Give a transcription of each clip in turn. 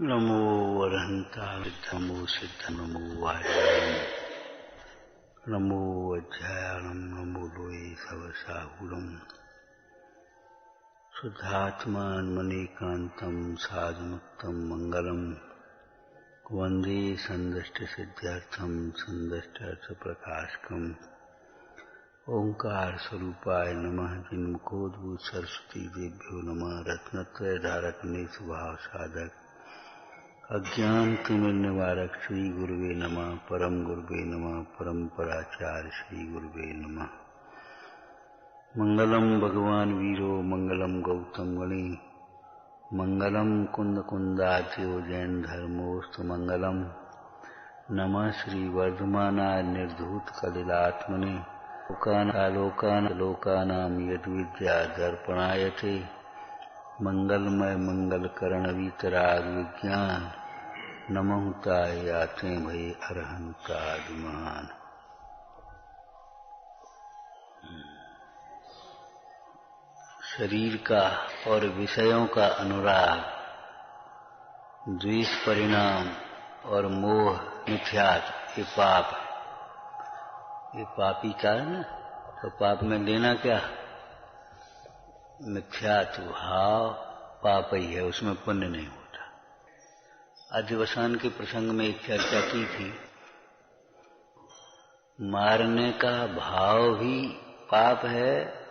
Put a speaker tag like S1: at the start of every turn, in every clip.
S1: नमो अरहंताय नमो सिद्ध नमो वायुं नमो अज्ञानं नमो लोये सवसाहुरं शुद्धात्मान्मनेकान्तं साधुमुक्तं मंगलम वंदे संदष्टसिद्ध्यर्थं संदष्टार्थप्रकाशकम् ओंकार स्वरूपाय नमः। जिन्मुखोद्भूत सरस्वती देभ्यो नमः। रत्नत्रय धारक ने स्वभाव साधक अज्ञान तिमिर निवारक श्री गुरुवे नमः। परम गुरुवे नमः। परम्पराचार्य श्री गुरुवे नमः। मंगलम भगवान वीरो मंगलम गौतम गणे मंगलम कुंद कुंदाच्यो जैन धर्मोस्तु मंगलम। नमः श्री वर्धमानाय निर्धूत कलिलात्मने लोकानां यद्विद्या दर्पणायते मंगलमय मंगलकरण वीतराग विज्ञान नमोताय आते भय अरहंताद महान। शरीर का और विषयों का अनुराग, द्वेष परिणाम और मोह मिथ्यात्व ये पाप है। ये पापी का है ना। तो पाप में लेना क्या? मिथ्यात्व भाव पाप ही है, उसमें पुण्य नहीं होता। अधिवसान के प्रसंग में एक चर्चा की थी, मारने का भाव भी पाप है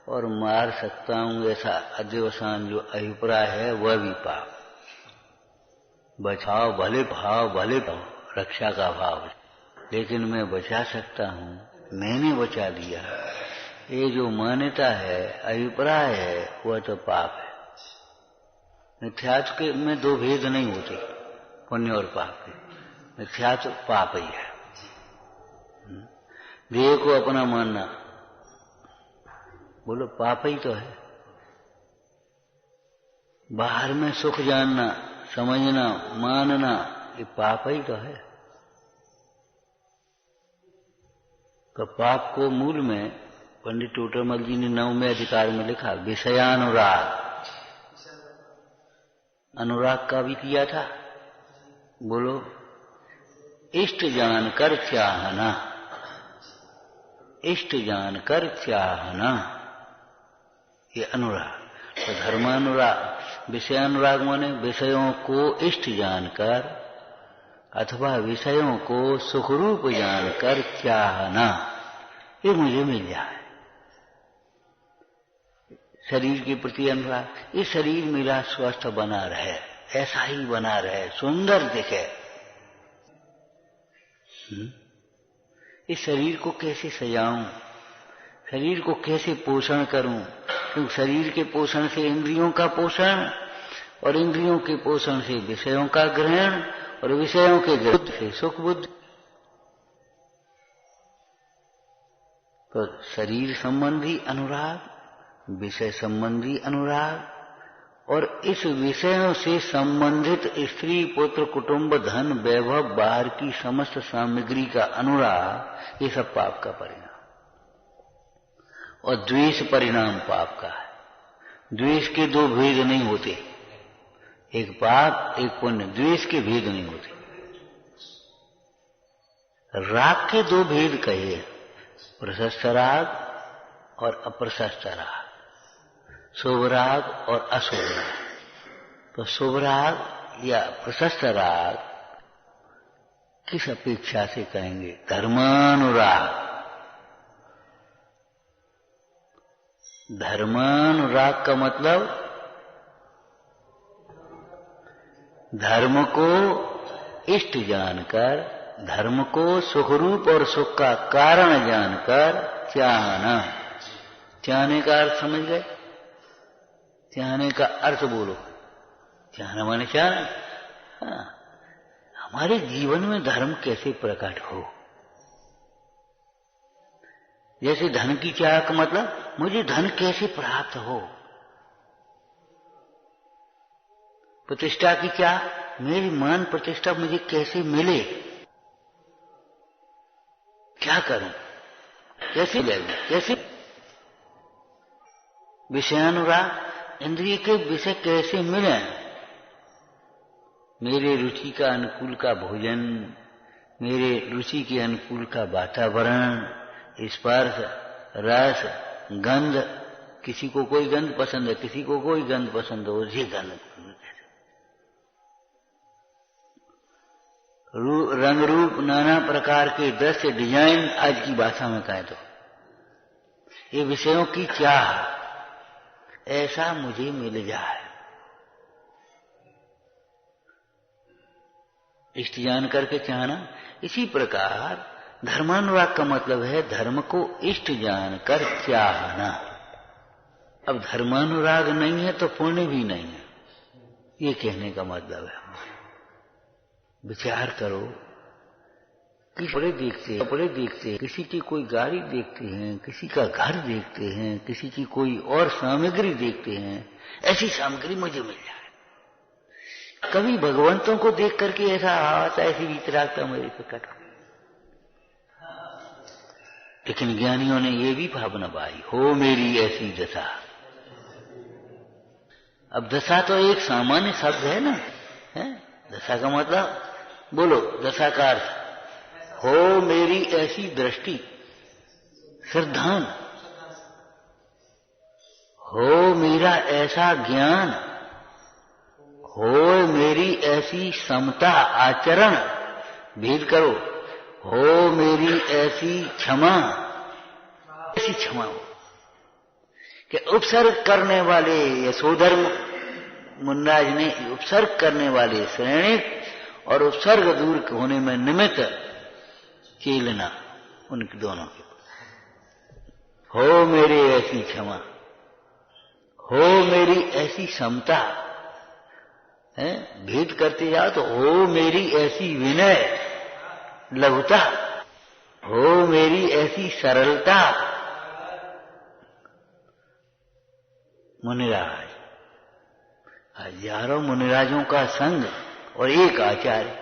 S1: और मार सकता हूं ऐसा अधिवसान जो अभिप्राय है वह भी पाप। बचाव भले भाव भले भाव, रक्षा का भाव, लेकिन मैं बचा सकता हूं, मैंने बचा दिया, ये जो मान्यता है अभिप्राय है वह तो पाप है। मिथ्यात्व के में दो भेद नहीं होते, पुण्य और पाप के। मिथ्यात्व पाप ही है। देह को अपना मानना बोलो पाप ही तो है। बाहर में सुख जानना, समझना, मानना ये पाप ही तो है। तो पाप को मूल में पंडित टोटरमल जी ने 9वें अधिकार में लिखा विषयानुराग। अनुराग का भी किया था, बोलो इष्ट जानकर चाहना, इष्ट जानकर चाहना ये अनुराग। तो धर्मानुराग, विषयानुराग माने विषयों को इष्ट जानकर अथवा विषयों को सुखरूप जानकर चाहना, ये मुझे मिल जाए। शरीर के प्रति अनुराग, ये शरीर मेरा स्वस्थ बना रहे, ऐसा ही बना रहे, सुंदर दिखे। इस शरीर को कैसे सजाऊं, शरीर को कैसे पोषण करूं, क्योंकि शरीर के पोषण से इंद्रियों का पोषण और इंद्रियों के पोषण से विषयों का ग्रहण और विषयों के ग्रहण से सुख बुद्धि। तो शरीर संबंधी अनुराग, विषय संबंधी अनुराग और इस विषयों से संबंधित स्त्री पुत्र कुटुंब धन वैभव बाहर की समस्त सामग्री का अनुराग, ये सब पाप का परिणाम। और द्वेष परिणाम पाप का है। द्वेष के दो भेद नहीं होते, एक पाप एक पुण्य, द्वेष के भेद नहीं होते। राग के दो भेद कहे, प्रशस्त राग और अप्रशस्त राग, शुभ राग और अशुभ राग। तो शुभ राग या प्रशस्त राग किस अपेक्षा से कहेंगे? धर्मानुराग। धर्मानुराग का मतलब धर्म को इष्ट जानकर, धर्म को सुखरूप और सुख का कारण जानकर चाहना। चाहने का अर्थ समझ गए? चाहने का अर्थ बोलो। चाहना माने चाहना। हाँ, हमारे जीवन में धर्म कैसे प्रकट हो? जैसे धन की चाह का मतलब मुझे धन कैसे प्राप्त हो। प्रतिष्ठा की चाह, मेरी मान प्रतिष्ठा मुझे कैसे मिले, क्या करूं, कैसे लगेगी, कैसे। विषयानुराग, इंद्रिय के विषय कैसे मिले, मेरे रुचि का अनुकूल का भोजन, मेरे रुचि के अनुकूल का वातावरण, स्पर्श, रस, गंध। किसी को कोई गंध पसंद है, किसी को कोई गंध पसंद हो, उसी गंध। रंग रूप नाना प्रकार के दृश्य डिजाइन, आज की भाषा में कहें तो ये विषयों की चाह, ऐसा मुझे मिल जाए। इष्ट जान करके चाहना। इसी प्रकार धर्मानुराग का मतलब है धर्म को इष्ट जानकर चाहना। अब धर्मानुराग नहीं है तो पुण्य भी नहीं है, ये कहने का मतलब है। विचार करो कि कपड़े देखते हैं, किसी की कोई गाड़ी देखते हैं, किसी का घर देखते हैं, किसी की कोई और सामग्री देखते हैं, ऐसी सामग्री मुझे मिल जाए। कभी भगवंतों को देख करके ऐसा आता, ऐसी वितरागता मेरे पे कटा। लेकिन ज्ञानियों ने ये भी भावना पाई, हो मेरी ऐसी दशा। अब दशा तो एक सामान्य शब्द है ना, है? दशा का मतलब बोलो, दशा का अर्थ हो मेरी ऐसी दृष्टि, श्रद्धान, हो मेरा ऐसा ज्ञान, हो मेरी ऐसी समता आचरण, भेद करो, हो मेरी ऐसी क्षमा, ऐसी क्षमा हो कि उपसर्ग करने वाले यशोधर्म मुन्नाज ने उपसर्ग करने वाले श्रेणी और उपसर्ग दूर होने में निमित्त चेलना उनके दोनों के। हो मेरी ऐसी क्षमा, हो मेरी ऐसी समता, है? भेद करते जाओ तो हो मेरी ऐसी विनय लघुता, हो मेरी ऐसी सरलता। मुनिराज, हजारों मुनिराजों का संग और एक आचार्य।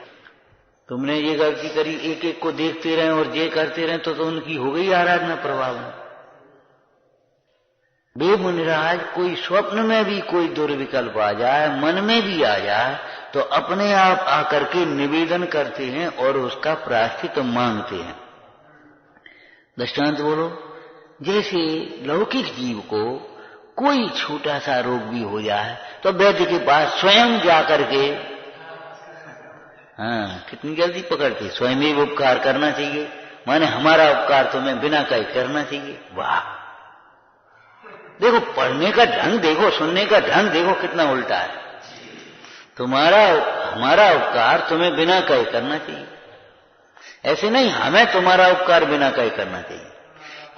S1: तुमने ये गलती करी, एक एक को देखते रहे और ये करते रहे तो उनकी हो गई आराधना प्रभाव में। वे मुनिराज कोई स्वप्न में भी कोई दुर्विकल्प आ जाए, मन में भी आ जाए, तो अपने आप आकर के निवेदन करते हैं और उसका प्रायश्चित मांगते हैं। दृष्टांत बोलो, जैसे लौकिक जीव को कोई छोटा सा रोग भी हो जाए तो वैद्य के पास स्वयं जाकर के, हाँ, कितनी जल्दी पकड़ते, स्वयं ही उपकार करना चाहिए, माने हमारा उपकार तुम्हें बिना कहे करना चाहिए। वाह, देखो पढ़ने का ढंग देखो, सुनने का ढंग देखो कितना उल्टा है। हमारा उपकार तुम्हें बिना कहे करना चाहिए, ऐसे नहीं हमें तुम्हारा उपकार बिना कहे करना चाहिए।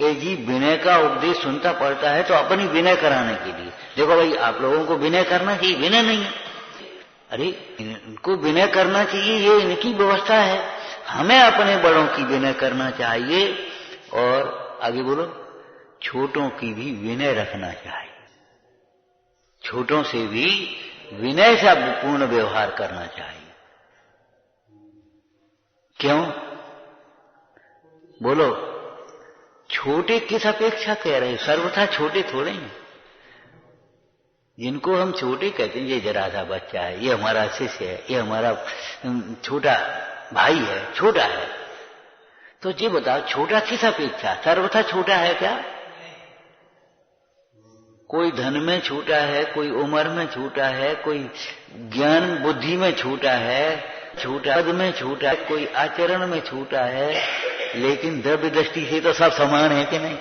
S1: ये जी विनय का उपदेश सुनता पड़ता है तो अपनी विनय कराने के लिए। देखो भाई, आप लोगों को विनय करना चाहिए, विनय नहीं है, अरे इनको विनय करना चाहिए, ये इनकी व्यवस्था है। हमें अपने बड़ों की विनय करना चाहिए और आगे बोलो, छोटों की भी विनय रखना चाहिए। छोटों से भी विनय से पूर्ण व्यवहार करना चाहिए। क्यों बोलो, छोटे किस अपेक्षा कह रहे हैं? सर्वथा छोटे थोड़े हैं। जिनको हम छोटे कहते हैं, ये जरा सा बच्चा है, ये हमारा शिष्य है, ये हमारा छोटा भाई है, छोटा है, तो ये बताओ छोटा किस अपेक्षा? सर्वथा छोटा है क्या? कोई धन में छोटा है, कोई उम्र में छोटा है, कोई ज्ञान बुद्धि में छोटा है, छोटा पद में छोटा है, कोई आचरण में छोटा है, लेकिन द्रव्य दृष्टि से तो सब समान है कि नहीं?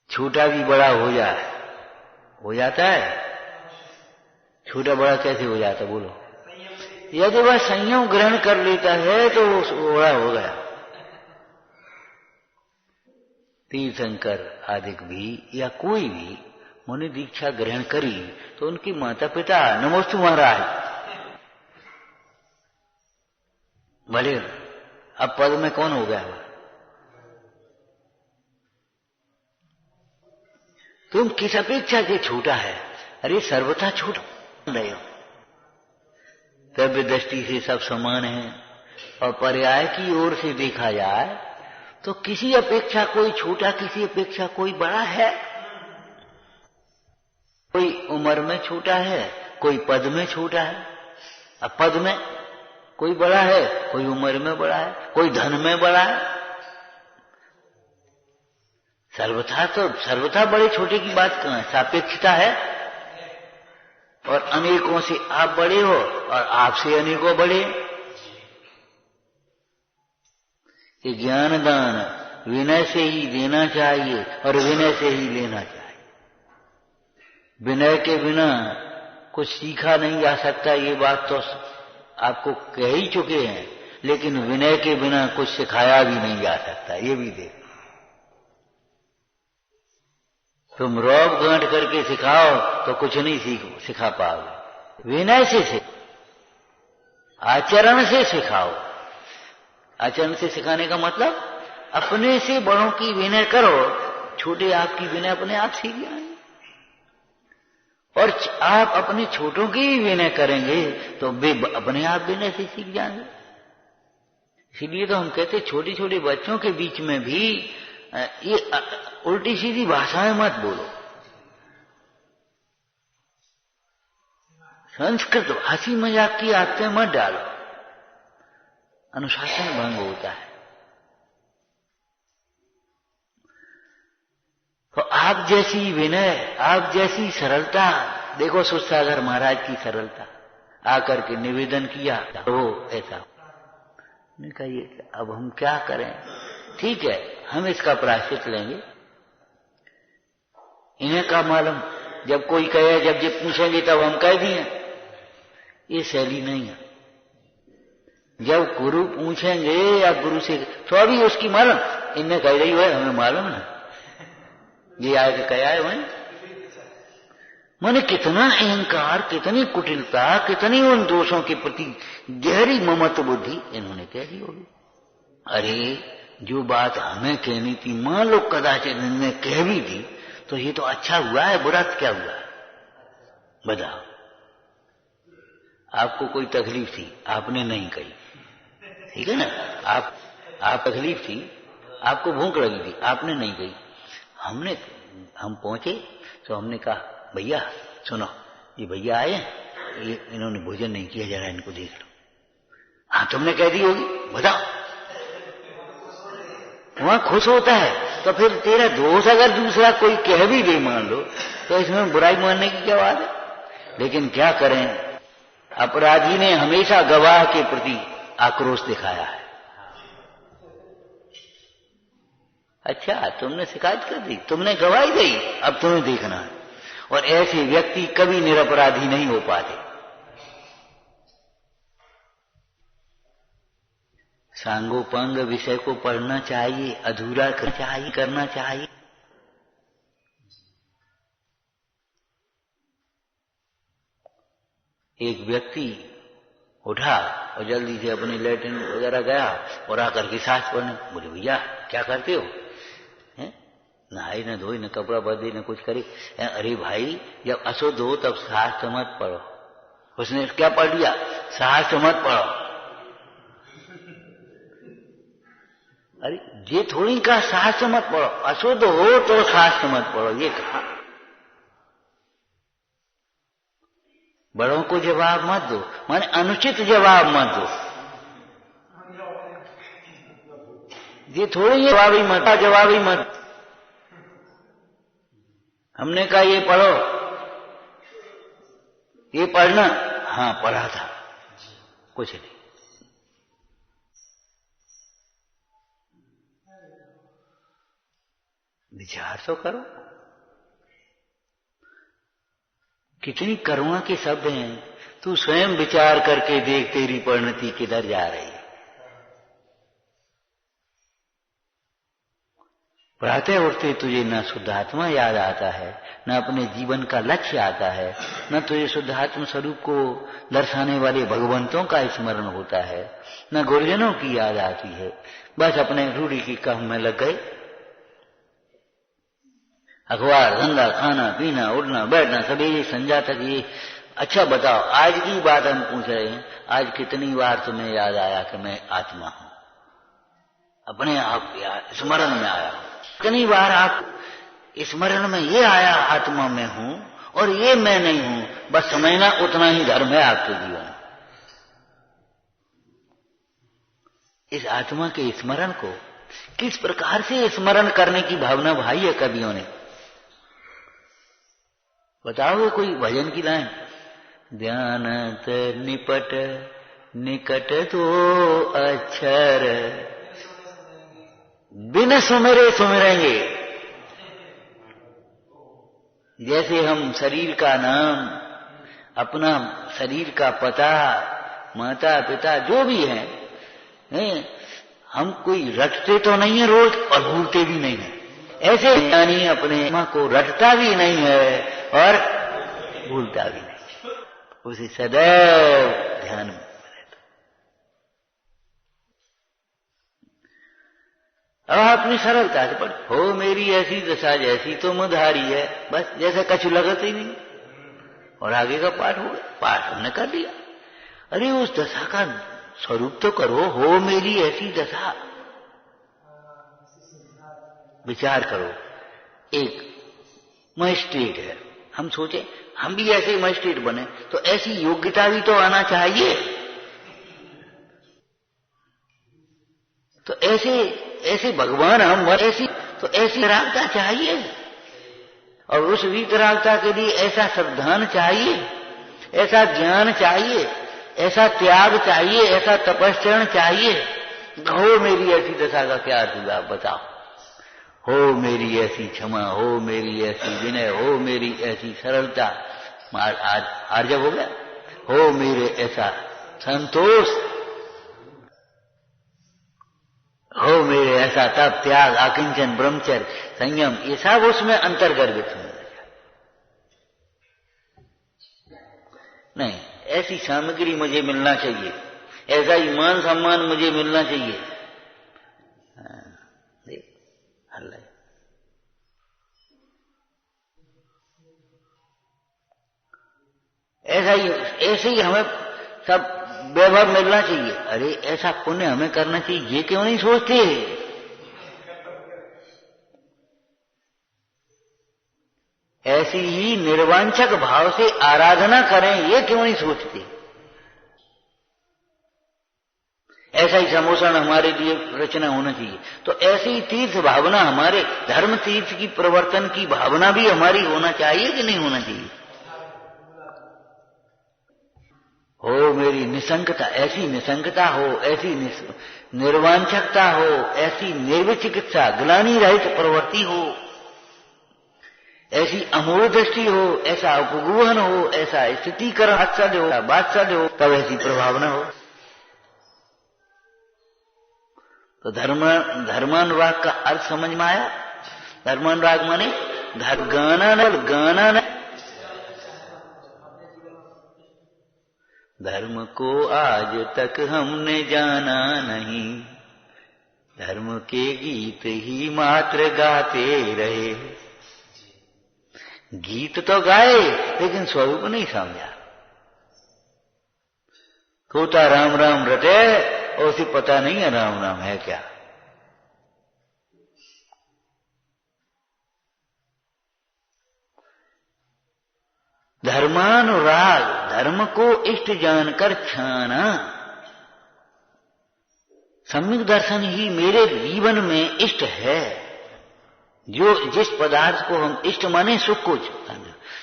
S1: छोटा भी बड़ा हो जाता है। छोटा बड़ा कैसे हो जाता बोलो? यदि वह संयम ग्रहण कर लेता है तो वो बड़ा हो गया। तीर्थंकर आदिक भी या कोई भी मुनि दीक्षा ग्रहण करी तो उनके माता पिता नमोस्तु महाराज, भले अब पद में कौन हो गया? तुम किस अपेक्षा से छोटा है? अरे सर्वथा छोटा नहीं हो, द्रव्य दृष्टि से सब समान है। और पर्याय की ओर से देखा जाए तो किसी अपेक्षा कोई छोटा, किसी अपेक्षा कोई बड़ा है? कोई उम्र में छोटा है, कोई पद में छोटा है। अब पद में कोई बड़ा है, कोई उम्र में बड़ा है, कोई धन में बड़ा है। सर्वथा बड़े छोटे की बात कहां है? सापेक्षता है। और अनेकों से आप बड़े हो और आपसे अनेकों बड़े। ये ज्ञान दान विनय से ही देना चाहिए और विनय से ही लेना चाहिए। विनय के बिना कुछ सीखा नहीं जा सकता, ये बात तो आपको कह ही चुके हैं। लेकिन विनय के बिना कुछ सिखाया भी नहीं जा सकता, ये भी देख। तुम रौब गांठ करके सिखाओ तो कुछ नहीं सिखा पाओगे। विनय से सीख, आचरण से सिखाओ। आचरण से सिखाने का मतलब अपने से बड़ों की विनय करो, छोटे आपकी विनय अपने आप सीख जाएंगे। और आप अपने छोटों की भी विनय करेंगे तो वे अपने आप विनय से सीख जाएंगे। इसीलिए तो हम कहते छोटे छोटे बच्चों के बीच में भी ये उल्टी सीधी भाषाएं मत बोलो। संस्कृत हंसी मजाक की आदतें मत डालो, अनुशासन भंग होता है। तो आप जैसी विनय, आप जैसी सरलता, देखो सुरसागर महाराज की सरलता, आकर के निवेदन किया तो ऐसा नहीं कहिए। अब हम क्या करें? ठीक है, हम इसका प्रायश्चित लेंगे। इन्हें का मालूम, जब कोई कहे, जब पूछेंगे तब हम कह दिए, ये शैली नहीं है। जब गुरु पूछेंगे या गुरु से तो अभी उसकी मालूम, इन्हें कह रही है हमें मालूम ना, ये आए कह आए वहीं। माने कितना अहंकार, कितनी कुटिलता, कितनी उन दोषों के प्रति गहरी ममत्व बुद्धि इन्होंने कह दी होगी। अरे जो बात हमें कहनी थी, मान लो कदाचित इन्होंने कह भी दी, तो ये तो अच्छा हुआ है, बुरा क्या हुआ है? बताओ। आपको कोई तकलीफ थी, आपने नहीं कही, ठीक है ना? आप तकलीफ थी, आपको भूख लगी थी, आपने नहीं कही। हम पहुंचे तो हमने कहा भैया सुनो, ये भैया आए, ये इन्होंने भोजन नहीं किया, जरा इनको देख लो। हाँ तुमने कह दी होगी, बताओ। वहां खुश होता है। तो फिर तेरा दोष अगर दूसरा कोई कह भी दे मान लो, तो इसमें बुराई मानने की क्या बात है? लेकिन क्या करें, अपराधी ने हमेशा गवाह के प्रति आक्रोश दिखाया है। अच्छा तुमने शिकायत कर दी, तुमने गवाही दी, अब तुम्हें देखना है। और ऐसे व्यक्ति कभी निरपराधी नहीं हो पाते। सांगोपांग विषय को पढ़ना चाहिए, अधूरा करना चाहिए। एक व्यक्ति उठा और जल्दी से अपने लैट्रिन वगैरह गया और आकर के सांस पड़ने, बोले भैया क्या करते हो? नहाई न धोई न कपड़ा बदली न कुछ करे। अरे भाई जब अशुद्ध हो तब शास्त्र मत पढ़ो। उसने क्या पढ़ लिया? शास्त्र मत पढ़ो। अरे ये थोड़ी का शास्त्र मत पढ़ो, अशुद्ध हो तो शास्त्र मत पढ़ो, ये कहा। बड़ों को जवाब मत दो, माने अनुचित जवाब मत दो। ये थोड़ी जवाबी मत। हमने कहा ये पढ़ो, ये पढ़ना, हाँ पढ़ा था, कुछ नहीं। विचार तो करो। कितनी करुणा के शब्द हैं। तू स्वयं विचार करके देख, तेरी परिणति किधर जा रही है। प्रातः उठते तुझे न शुद्धात्मा याद आता है, न अपने जीवन का लक्ष्य आता है, न तुझे शुद्धात्म स्वरूप को दर्शाने वाले भगवंतों का स्मरण होता है, न गुरुजनों की याद आती है। बस अपने रूढ़ी की काम में लग गए। अखबार, धंधा, खाना पीना, उठना बैठना, सवेरे संध्या तक ये। अच्छा बताओ, आज की बात हम पूछ रहे हैं, आज कितनी बार तुम्हें याद आया कि मैं आत्मा हूं? अपने आप स्मरण में आया। कितनी बार आप स्मरण में ये आया आत्मा में हूं, और ये मैं नहीं हूं, बस समझना उतना ही धर्म है आपके जीवन में। इस आत्मा के स्मरण को किस प्रकार से स्मरण करने की भावना भाई है कवियों ने? बताओगे कोई भजन की लाइन? ध्यानत निपट निकट तो अक्षर, बिन सुमिरे सुमिरेंगे। जैसे हम शरीर का नाम, अपना शरीर का पता, माता पिता जो भी है, हम कोई रटते तो नहीं है रोज और भूलते भी नहीं है। ऐसे ज्ञानी अपने मां को रटता भी नहीं है और भूलता भी नहीं, उसे सदैव ध्यान में रहता। अब अपनी सरलता से पढ़, हो मेरी ऐसी दशा जैसी तो मुधारी है, बस जैसा कछु लगत ही नहीं, और आगे का पाठ हो गया। पाठ हमने कर लिया। अरे उस दशा का स्वरूप तो करो, हो मेरी ऐसी दशा। विचार करो, एक मजिस्ट्रेट है, हम सोचे हम भी ऐसे मजिस्ट्रेट बने तो ऐसी योग्यता भी तो आना चाहिए। तो ऐसे भगवान हम ऐसी, तो ऐसी वितरागता चाहिए, और उस वितरागता के लिए ऐसा सावधान चाहिए, ऐसा ज्ञान चाहिए, ऐसा त्याग चाहिए, ऐसा तपस्चरण चाहिए। हो मेरी ऐसी दशा का क्या अर्थ हुआ, आप बताओ? हो मेरी ऐसी क्षमा, हो मेरी ऐसी विनय, हो मेरी ऐसी सरलता, आर्जव हो गया। हो मेरे ऐसा संतोष, हो मेरे ऐसा तप, त्याग, आकिंचन, ब्रह्मचर्य, संयम, ये सब उसमें अंतर्गर्भित होना चाहिए। नहीं, ऐसी सामग्री मुझे मिलना चाहिए, ऐसा ही मान सम्मान मुझे मिलना चाहिए। ऐसे ही हमें सब वैभव मिलना चाहिए। अरे ऐसा पुण्य हमें करना चाहिए, ये क्यों नहीं सोचते? ऐसी ही निर्वांछक भाव से आराधना करें, ये क्यों नहीं सोचते? ऐसा ही समोषण हमारे लिए रचना होना चाहिए। तो ऐसी ही तीर्थ भावना, हमारे धर्म तीर्थ की प्रवर्तन की भावना भी हमारी होना चाहिए कि नहीं होना चाहिए? हो मेरी निसंकता, ऐसी निसंकता हो, ऐसी निर्वांछकता हो, ऐसी निर्विचिकित्सा, ग्लानि रहित प्रवृत्ति हो, ऐसी अमोह दृष्टि हो, ऐसा उपगुहन हो, ऐसा स्थितिकरण वात्सल्य हो, वात्सल्य हो, तब ऐसी प्रभावना हो। तो धर्मानुराग का अर्थ समझ में आया? धर्मानुराग माने गाना न धर्म को आज तक हमने जाना नहीं, धर्म के गीत ही मात्र गाते रहे। गीत तो गाए लेकिन स्वरूप नहीं समझा। तोता राम राम रटे और उसे पता नहीं है राम राम है क्या। धर्मानुराग, धर्म को इष्ट जानकर छाना। सम्यक दर्शन ही मेरे जीवन में इष्ट है। जो जिस पदार्थ को हम इष्ट माने सुख को,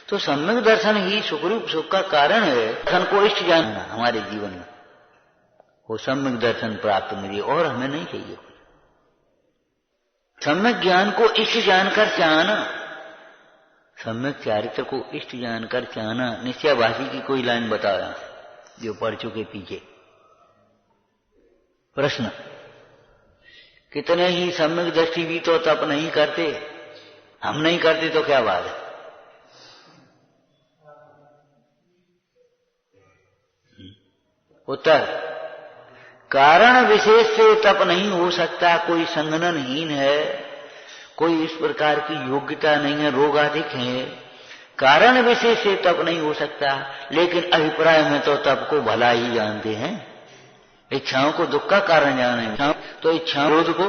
S1: तो सम्यक दर्शन ही सुखरूप सुख का कारण है। दर्शन को इष्ट जानना हमारे जीवन में, वो सम्यक दर्शन प्राप्त मुझे, और हमें नहीं चाहिए। सम्यक ज्ञान को इष्ट जानकर चाहना, सम्यक चारित्र को इष्ट जानकर चाहना। निश्चयवासी की कोई लाइन बताया जो पढ़ चुके पीछे। प्रश्न, कितने ही सम्यक दृष्टि भी तो तप नहीं करते, हम नहीं करते तो क्या बात है? उत्तर, कारण विशेष से तप नहीं हो सकता। कोई संघननहीन है, कोई इस प्रकार की योग्यता नहीं है, रोग अधिक है, कारण विशेष से तप नहीं हो सकता। लेकिन अभिप्राय में तो तप को भला ही जानते हैं। इच्छाओं को दुख का कारण जाने, तो इच्छा निरोध को,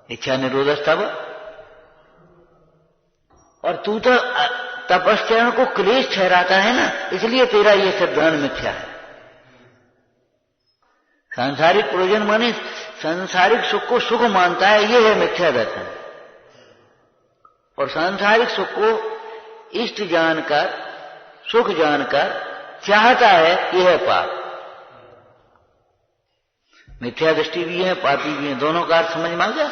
S1: इच्छा निरोध तब। और तू तो तपस्या को क्लेश ठहराता है ना, इसलिए तेरा ये सिद्धांत मिथ्या है। सांसारिक प्रयोजन माने सांसारिक सुख को सुख मानता है, ये है मिथ्या दर्शन। और सांसारिक सुख को इष्ट जानकर, सुख जानकर चाहता है, यह है पाप। मिथ्या दृष्टि भी है, पापी भी है, दोनों का अर्थ समझ में आ गया।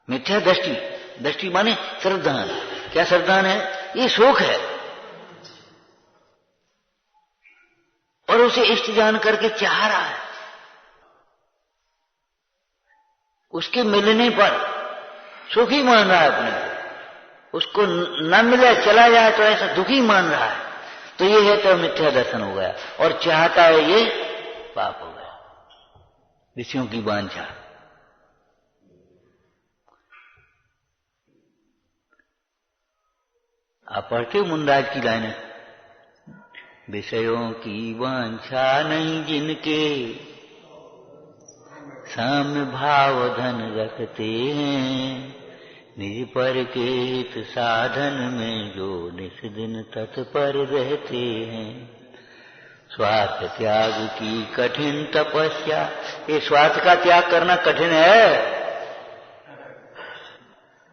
S1: मिथ्या दृष्टि, दृष्टि माने श्रद्धान। क्या श्रद्धान है? ये शोक है और उसे इष्ट जान करके चाह रहा है। उसके मिलने पर सुखी मान रहा है अपने को, उसको न मिले चला जाए तो ऐसा दुखी मान रहा है, तो ये है तो मिथ्या दर्शन हो गया। और चाहता है ये पाप हो गया, विषयों की वांछा। आप पढ़ते हो मुंदाज की लाइनें, विषयों की वांछा नहीं जिनके, साम्य भाव धन रखते हैं, निज पर के हित साधन में जो निस दिन तत्पर रहते हैं। स्वार्थ त्याग की कठिन तपस्या, ये स्वार्थ का त्याग करना कठिन है,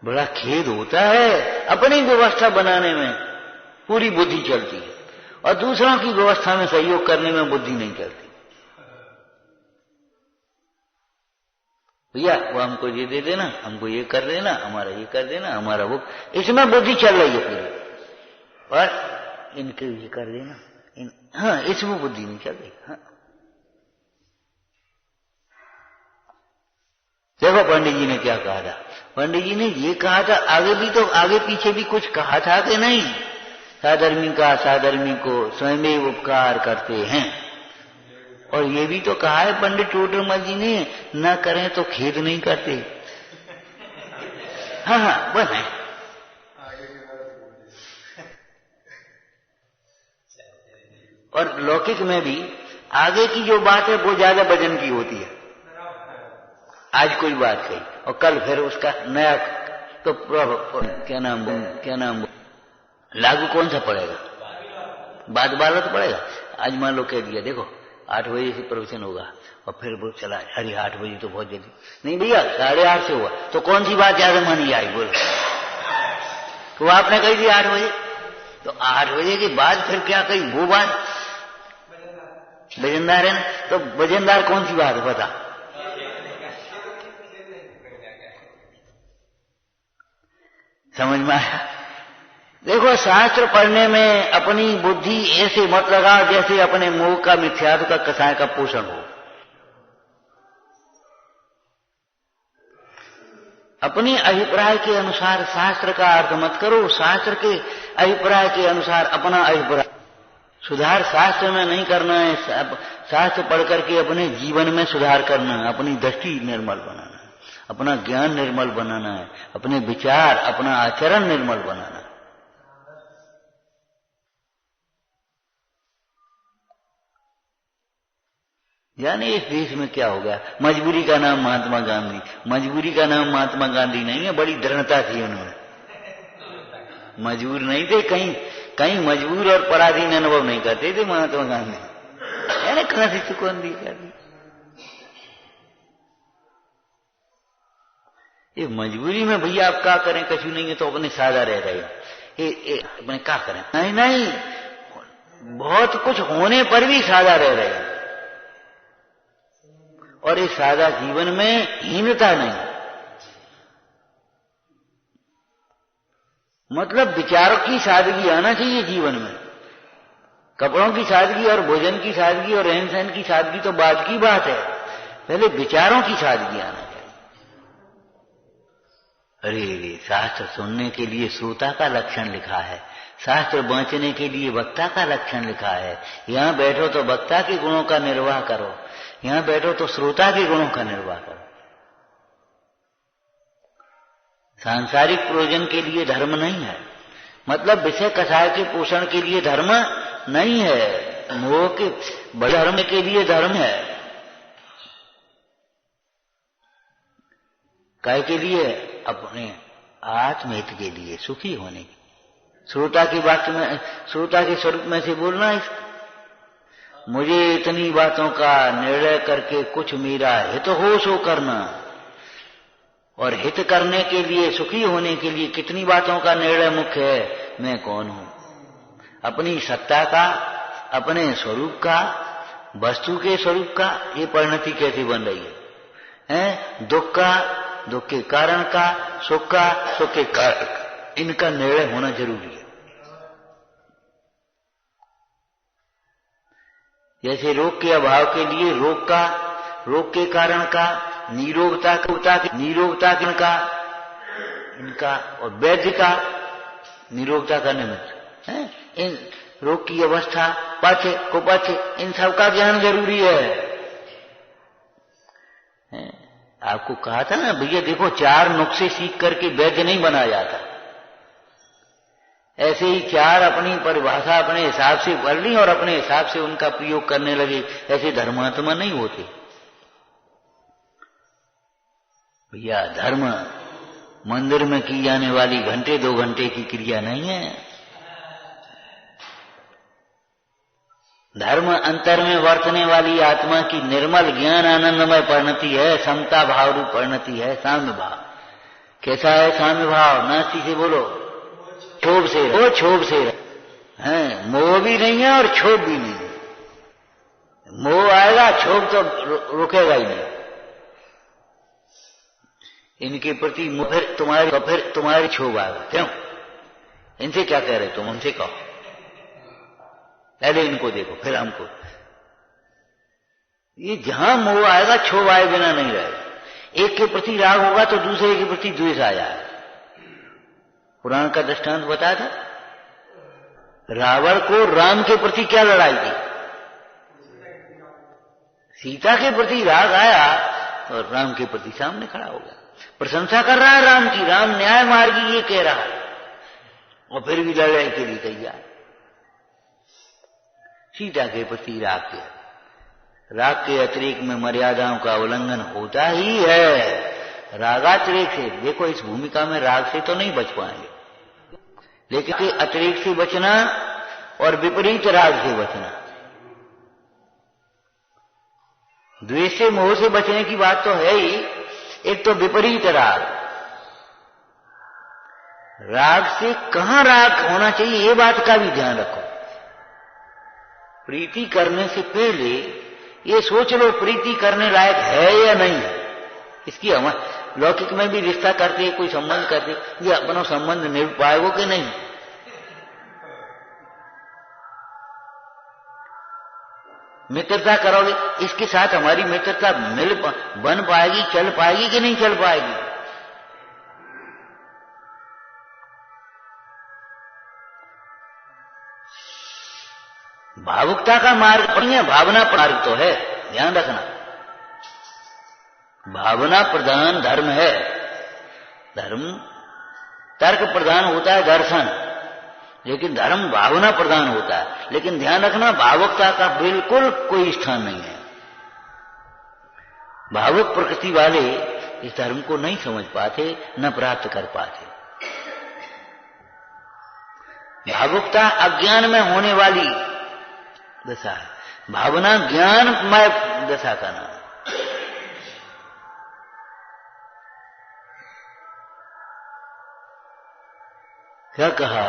S1: बड़ा खेद होता है। अपनी व्यवस्था बनाने में पूरी बुद्धि चलती है और दूसरों की व्यवस्था में सहयोग करने में बुद्धि नहीं चलती। भैया वो हमको ये दे देना, हमको ये कर देना, हमारा ये कर देना, हमारा वो, इसमें बुद्धि चल रही है पूरी। और इनके ये कर देना, हाँ, इसमें बुद्धि नहीं चल रही। हाँ, देखो पंडित जी ने क्या कहा था। पंडित जी ने ये कहा था, आगे भी तो आगे पीछे भी कुछ कहा था कि नहीं? साधर्मी का साधर्मी को स्वयं उपकार करते हैं। और ये भी तो कहा है पंडित टोडरमल जी ने, न करें तो खेद नहीं करते। हाँ हाँ, बस है। और लौकिक में भी आगे की जो बात है वो ज्यादा वजन की होती है। आज कोई बात कही और कल फिर उसका नया, तो क्या नाम लागू कौन सा पड़ेगा? बाद वाला तो पड़ेगा। आज मान लो कह दिया, देखो 8 बजे से प्रवचन होगा, और फिर वो चला, अरे 8 बजे तो बहुत जल्दी नहीं भैया, 8:30 से हुआ, तो कौन सी बात ज्यादा मानी जाए? बोलो। तो आपने कही थी 8 बजे, तो 8 बजे के बाद फिर क्या कही? वो बात वजनदार है ना, तो वजनदार कौन सी बात है बता? समझ में आया? देखो, शास्त्र पढ़ने में अपनी बुद्धि ऐसे मत लगा जैसे अपने मोह का, मिथ्यात्व का, कसाय का पोषण हो। अपने अभिप्राय के अनुसार शास्त्र का अर्थ मत करो, शास्त्र के अभिप्राय के अनुसार अपना अभिप्राय सुधार शास्त्र में नहीं करना है। शास्त्र पढ़ करके अपने जीवन में सुधार करना है, अपनी दृष्टि निर्मल बनाना है, अपना ज्ञान निर्मल बनाना है, अपने विचार, अपना आचरण निर्मल बनाना है। यानी इस देश में क्या हो गया? मजबूरी का नाम महात्मा गांधी, मजबूरी का नाम महात्मा गांधी नहीं है, बड़ी दृढ़ता थी उन्होंने। मजबूर नहीं थे, कहीं मजबूर और पराधीन अनुभव नहीं करते थे महात्मा गांधी। यानी कहां से सुकून दी कर दी? ये मजबूरी में भैया आप क्या करें, कछु नहीं है तो अपने सादा रह रहे, अपने क्या करें? नहीं, बहुत कुछ होने पर भी सादा रह रहे। और इस सादा जीवन में हीनता नहीं, मतलब विचारों की सादगी आना चाहिए जीवन में। कपड़ों की सादगी और भोजन की सादगी और रहन सहन की सादगी तो बाद की बात है, पहले विचारों की सादगी आना चाहिए। अरे शास्त्र सुनने के लिए श्रोता का लक्षण लिखा है, शास्त्र बांचने के लिए वक्ता का लक्षण लिखा है। यहां बैठो तो वक्ता के गुणों का निर्वाह करो, यहां बैठो तो श्रोता के गुणों का निर्वाह करो। सांसारिक प्रयोजन के लिए धर्म नहीं है, मतलब विषय कसाय के पोषण के लिए धर्म नहीं है, मोह के बड़े धर्म के लिए धर्म है। काय के लिए? अपने आत्महित के लिए, सुखी होने के, श्रोता की वाक्य में, श्रोता के स्वरूप में से बोलना है, मुझे इतनी बातों का निर्णय करके कुछ मेरा हित हो सो करना। और हित करने के लिए, सुखी होने के लिए कितनी बातों का निर्णय मुख्य है। मैं कौन हूं, अपनी सत्ता का, अपने स्वरूप का, वस्तु के स्वरूप का, ये परिणति कैसे बन रही है? दुख का, दुख के कारण का, सुख का, सुख के कारण, इनका निर्णय होना जरूरी है। जैसे रोग के अभाव के लिए रोग का, रोग के कारण का, निरोगता का, इनका, और वैद्य का, निरोगता का निमित्त है। इन रोग की अवस्था, पथ्य कुपथ्य, इन सब का ज्ञान जरूरी है। आपको कहा था ना भैया, देखो 4 नुस्खे सीख करके वैद्य नहीं बना जाता। ऐसे ही 4 अपनी परिभाषा अपने हिसाब से पढ़ ली और अपने हिसाब से उनका प्रयोग करने लगे, ऐसे धर्मात्मा नहीं होते भैया। धर्म मंदिर में की जाने वाली घंटे 2 घंटे की क्रिया नहीं है। धर्म अंतर में वर्तने वाली आत्मा की निर्मल ज्ञान आनंदमय परिणति है, समता भाव रूप परिणति है, साम्य भाव। कैसा है साम्य भाव? नास्ती से बोलो, क्षोभ से रहे, वो क्षोभ से रहे हैं। मोह भी नहीं है और क्षोभ भी नहीं है। मोह आएगा, क्षोभ तो रुकेगा ही नहीं। इनके प्रति फिर तुम्हारी क्षोभ आएगा। क्यों? इनसे क्या कह रहे तुम? उनसे कहो, पहले इनको देखो फिर हमको। ये जहां मोह आएगा, क्षोभ आए बिना नहीं रहेगा। एक के प्रति राग होगा तो दूसरे के प्रति द्वेष आ जाएगा। पुराण का दृष्टांत बता दे, रावण को राम के प्रति क्या लड़ाई थी? सीता के प्रति राग आया और राम के प्रति सामने खड़ा हो गया, प्रशंसा कर रहा है राम की, राम न्याय मार्गी ये कह रहा है, और फिर भी लड़ाई के लिए तैयार। सीता के प्रति राग के अतिरेक में मर्यादाओं का उल्लंघन होता ही है। रागातिरेक से, देखो इस भूमिका में राग से तो नहीं बच पाएंगे, लेकिन अतिरेक से बचना और विपरीत राग से बचना, द्वेष से मोह से बचने की बात तो है ही। एक तो विपरीत राग, राग से कहां राग होना चाहिए ये बात का भी ध्यान रखो। प्रीति करने से पहले ये सोच लो प्रीति करने लायक है या नहीं है। इसकी हम लौकिक में भी रिश्ता करते, कोई संबंध करते, ये अपना संबंध निभ पाएगो कि नहीं? मित्रता करोगे, इसके साथ हमारी मित्रता बन पाएगी, चल पाएगी कि नहीं चल पाएगी? भावुकता का मार्ग नहीं है, भावना मार्ग तो है, ध्यान रखना। भावना प्रधान धर्म है। धर्म तर्क प्रधान होता है, दर्शन, लेकिन धर्म भावना प्रधान होता है। लेकिन ध्यान रखना, भावुकता का बिल्कुल कोई स्थान नहीं है। भावुक प्रकृति वाले इस धर्म को नहीं समझ पाते, न प्राप्त कर पाते। भावुकता अज्ञान में होने वाली दशा है, भावना ज्ञानमय दशा का नाम। क्या कहा?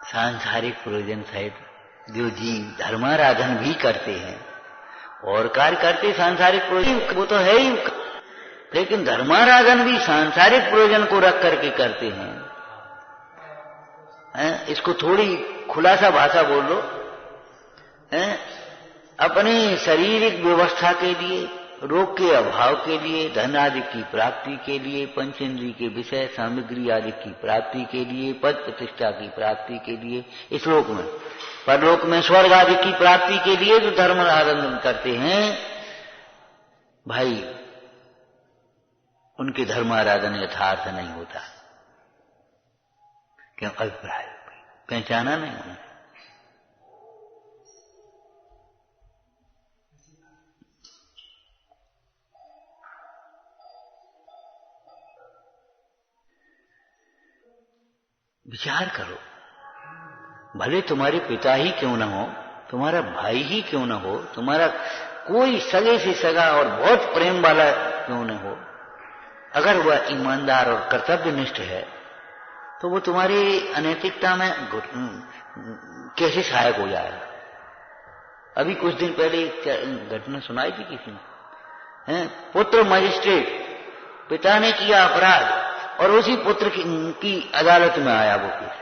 S1: सांसारिक प्रयोजन सहित जो जीव धर्माराधन भी करते हैं और कार्य करते सांसारिक प्रयोजन, वो तो है ही, लेकिन धर्माराधन भी सांसारिक प्रयोजन को रख करके करते हैं। इसको थोड़ी खुलासा भाषा बोल लो। अपनी शारीरिक व्यवस्था के लिए, रोग के अभाव के लिए, धन आदि की प्राप्ति के लिए, पंचेंद्रिय के विषय सामग्री आदि की प्राप्ति के लिए, पद प्रतिष्ठा की प्राप्ति के लिए, इस लोक में, परलोक में स्वर्ग आदि की प्राप्ति के लिए जो धर्म आराधन करते हैं भाई, उनके धर्म आराधन यथार्थ नहीं होता। क्यों? अभिप्राय पहचाना नहीं उन्हें। विचार करो, भले तुम्हारे पिता ही क्यों न हो, तुम्हारा भाई ही क्यों न हो, तुम्हारा कोई सगे से सगा और बहुत प्रेम वाला क्यों न हो, अगर वह ईमानदार और कर्तव्यनिष्ठ है तो वो तुम्हारी अनैतिकता में कैसे सहायक हो जाएगा। अभी कुछ दिन पहले एक घटना सुनाई थी किसी ने, पुत्र मजिस्ट्रेट, पिता ने किया अपराध और उसी पुत्र की अदालत में आया वो केस।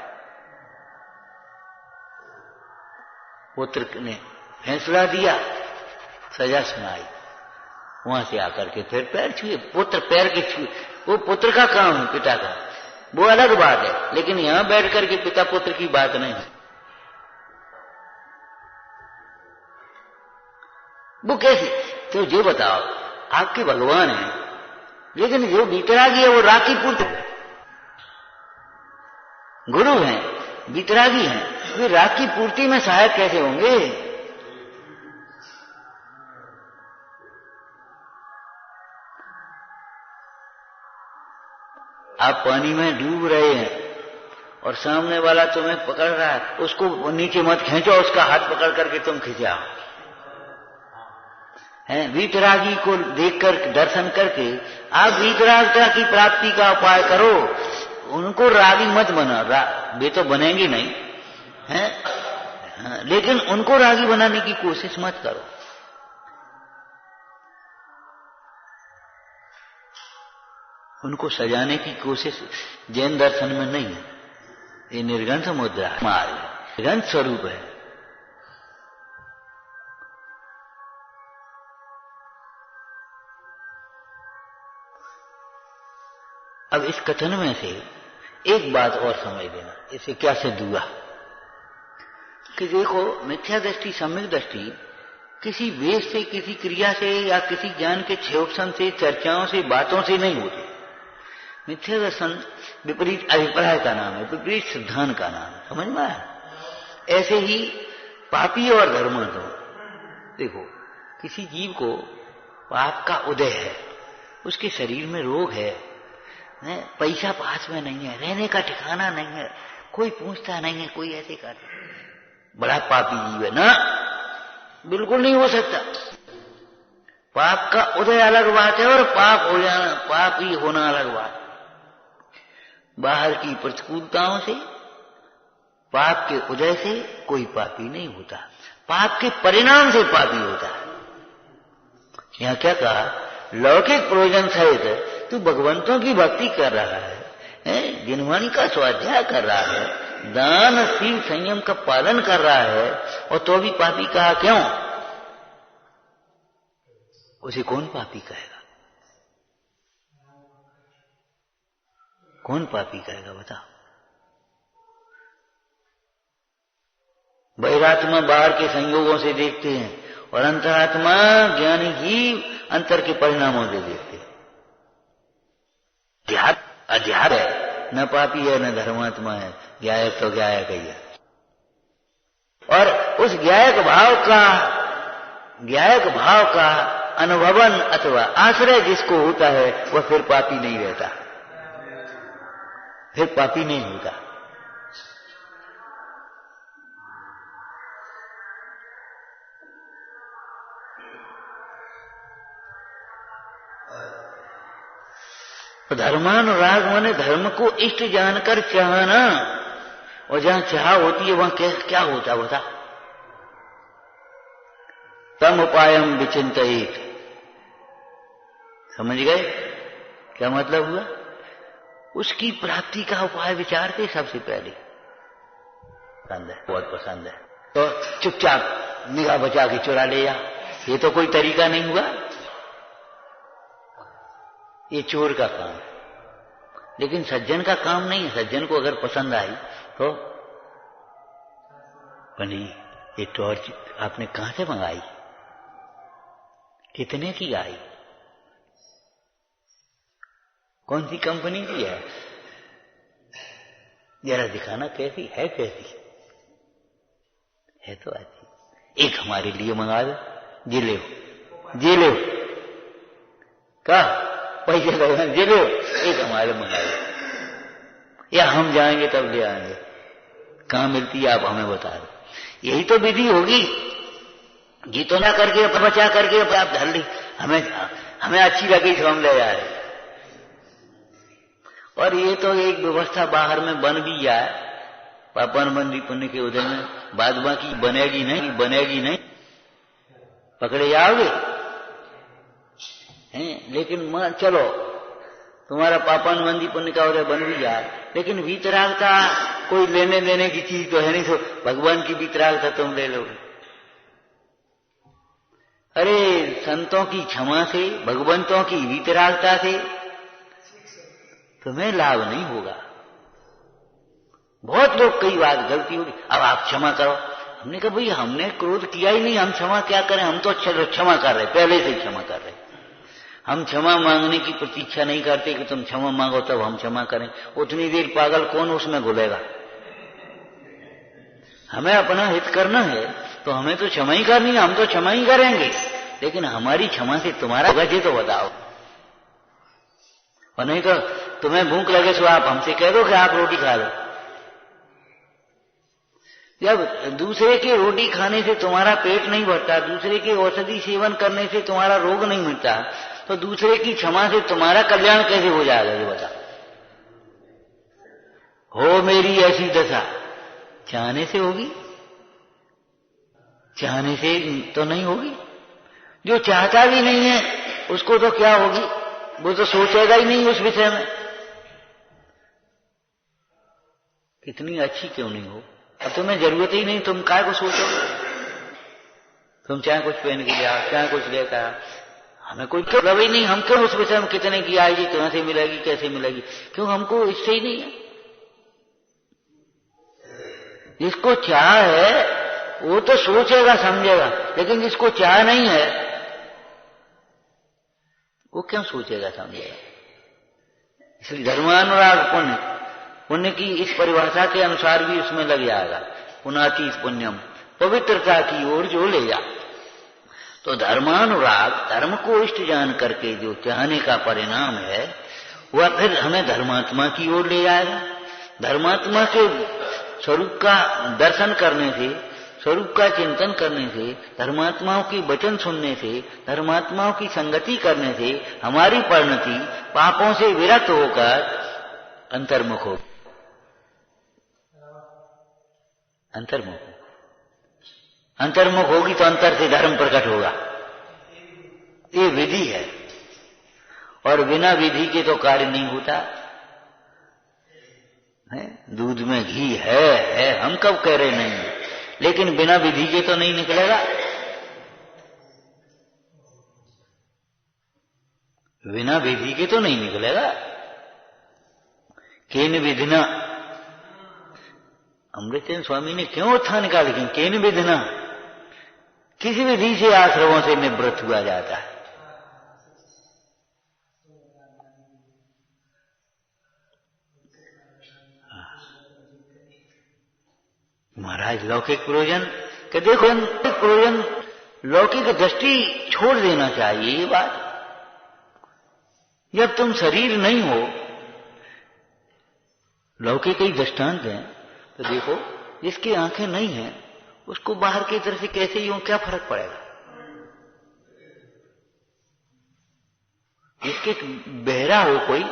S1: पुत्र ने फैसला दिया, सजा सुनाई, वहां से आकर के फिर पैर छुए, पुत्र पैर के छुए, वो पुत्र का काम है, पिता का, वो अलग बात है, लेकिन यहां बैठ करके पिता पुत्र की बात नहीं है। वो कैसे? तो जो बताओ, आपके भगवान है, लेकिन जो बीतरागी है वो राखी पुत्र है, गुरु हैं, बीतरागी हैं, वे राखी पूर्ति में सहायक कैसे होंगे? आप पानी में डूब रहे हैं और सामने वाला तुम्हें पकड़ रहा है, उसको नीचे मत खींचो, उसका हाथ पकड़ करके तुम खिंचाओ। हैं, वीतरागी को देखकर दर्शन करके आप वीतरागता की प्राप्ति का उपाय करो, उनको रागी मत बना, वे तो बनेंगे नहीं हैं, लेकिन उनको रागी बनाने की कोशिश मत करो। उनको सजाने की कोशिश जैन दर्शन में नहीं है, ये निर्गंथ मुद्रा है, निर्गंथ स्वरूप है। अब इस कथन में से एक बात और समझ लेना, इसे क्या सिद्ध हुआ कि देखो, मिथ्या दृष्टि सम्यक दृष्टि किसी वेश से, किसी क्रिया से या किसी ज्ञान के क्षयोपसन से, चर्चाओं से, बातों से नहीं होती। मिथ्या दर्शन विपरीत अभिप्राय का नाम है, विपरीत सिद्धांत का नाम है, समझ में आया? ऐसे ही पापी और धर्मात्मा, देखो किसी जीव को पाप का उदय है, उसके शरीर में रोग है, पैसा पास में नहीं है, रहने का ठिकाना नहीं है, कोई पूछता नहीं है, कोई ऐसे कर, बड़ा पापी जीव है ना, बिल्कुल नहीं हो सकता। पाप का उदय अलग बात है और पाप हो जाना, पाप ही होना अलग बात। बाहर की प्रतिकूलताओं से, पाप के उदय से कोई पापी नहीं होता, पाप के परिणाम से पापी होता है। यहां क्या कहा? लौकिक प्रयोजन सहित तू भगवंतों की भक्ति कर रहा है, जिनवाणी का स्वाध्याय कर रहा है, दान शील संयम का पालन कर रहा है, और तो भी पापी कहा क्यों? उसे कौन पापी कहेगा? कौन पापी कहेगा बताओ? बहिरात्मा बाहर के संयोगों से देखते हैं और अंतरात्मा ज्ञानी जीव अंतर के परिणामों से देखते हैं। अध्यात्म है, न पापी है न धर्मात्मा है, ज्ञायक तो ज्ञायक ही है। और उस ज्ञायक भाव का अनुभवन अथवा आश्रय जिसको होता है वह फिर पापी नहीं रहता, फिर पापी नहीं होता। धर्मानुराग माने धर्म को इष्ट जानकर चाहना, और जहां चाह होती है वहां क्या होता बता? तम उपायम विचिंतित। समझ गए क्या मतलब हुआ? उसकी प्राप्ति का उपाय विचारते सबसे पहले। पसंद है, बहुत पसंद है तो चुपचाप निगाह बचा के चुरा ले जा, ये तो कोई तरीका नहीं हुआ, ये चोर का काम है। लेकिन सज्जन का काम नहीं है। सज्जन को अगर पसंद आई तो बनी, ये टॉर्च आपने कहां से मंगाई, कितने की आई, कौन सी कंपनी की है, जरा दिखाना कैसी है, कैसी है तो अच्छी, एक हमारे लिए मंगा दो, जी ले का पैसे लगना, जी लो, एक हमारे मंगा दो। या हम जाएंगे तब ले आएंगे? कहाँ मिलती है आप हमें बता दो। यही तो विधि होगी। जी तो ना करके बचा करके आप धर ली, हमें अच्छी लगी तो हम ले जा रहे। और ये तो एक व्यवस्था बाहर में बन भी जाए पापन बंदी पुण्य के उदय में, बाद बाकी बनेगी नहीं, पकड़े जाओगे हैं। लेकिन चलो तुम्हारा पापन बंदी पुण्य का उदय बन भी जाए, लेकिन वीतरागता कोई लेने देने की चीज तो है नहीं, तो भगवान की वीतरागता तुम ले लो। अरे संतों की क्षमा से, भगवंतों की वीतरागता से तुम्हें लाभ नहीं होगा। बहुत लोग कई बार गलती होगी, अब आप क्षमा करो। हमने कहा भाई हमने क्रोध किया ही नहीं, हम क्षमा क्या करें, हम तो क्षमा कर रहे, पहले से क्षमा कर रहे। हम क्षमा मांगने की प्रतीक्षा नहीं करते कि तुम क्षमा मांगो तब हम क्षमा करें। उतनी देर पागल कौन उसमें घुलेगा। हमें अपना हित करना है तो हमें तो क्षमा ही करनी है, हम तो क्षमा ही करेंगे। लेकिन हमारी क्षमा से तुम्हारा गजे तो बताओ। और नहीं तो तुम्हें भूख लगे तो आप हमसे कह दो कि आप रोटी खा लो। जब दूसरे के रोटी खाने से तुम्हारा पेट नहीं भरता, दूसरे के औषधि सेवन करने से तुम्हारा रोग नहीं मिटता, तो दूसरे की क्षमा से तुम्हारा कल्याण कैसे हो जाएगा ये बता। हो मेरी ऐसी दशा, चाहने से होगी? चाहने से तो नहीं होगी। जो चाहता भी नहीं है उसको तो क्या होगी, वो तो सोचेगा ही नहीं उस विषय में। कितनी अच्छी क्यों नहीं हो, अब तुम्हें जरूरत ही नहीं, तुम काय को सोचोगे। तुम चाहे कुछ पहन के जाओ, चाहे कुछ लेकर आओ, हमें कोई मतलब ही नहीं। हम क्यों उस विषय में कितने की आएगी, कहां से मिलेगी, कैसे मिलेगी, क्यों हमको इससे ही नहीं है। जिसको चाह है वो तो सोचेगा समझेगा, लेकिन जिसको चाह नहीं है वो क्यों सोचेगा समझेगा। इसलिए धर्मानुराग पुण्य, पुण्य की इस परिभाषा के अनुसार भी उसमें लग जाएगा। पुनाति पुण्यम, पवित्रता की ओर जो ले जा। तो धर्मानुराग, धर्म को इष्ट जान करके जो चाहने का परिणाम है वह फिर हमें धर्मात्मा की ओर ले जाएगा। धर्मात्मा के स्वरूप का दर्शन करने से, स्वरूप का चिंतन करने से, धर्मात्माओं की वचन सुनने से, धर्मात्माओं की संगति करने से हमारी परिणति पापों से विरक्त होकर अंतर्मुख हो। अंतर्मुख होगी तो अंतर से धर्म प्रकट होगा। ये विधि है, और बिना विधि के तो कार्य नहीं होता है। दूध में घी है, हम कब कह रहे नहीं है, लेकिन बिना विधि के तो नहीं निकलेगा। बिना विधि के तो नहीं निकलेगा। केन विधिना, अमृतेंद्र स्वामी ने क्यों उत्थान निकाली, केन विधिना, किसी विधि से आश्रमों से निवृत्त हुआ जाता है। महाराज लौकिक प्रयोजन कि देखो, प्रयोजन लौकिक दृष्टि छोड़ देना चाहिए। ये बात, जब तुम शरीर नहीं हो, लौकिक ही दृष्टांत है तो देखो, जिसकी आंखें नहीं हैं उसको बाहर की तरफ से कैसे यूं क्या फर्क पड़ेगा। जिसके बहरा हो कोई,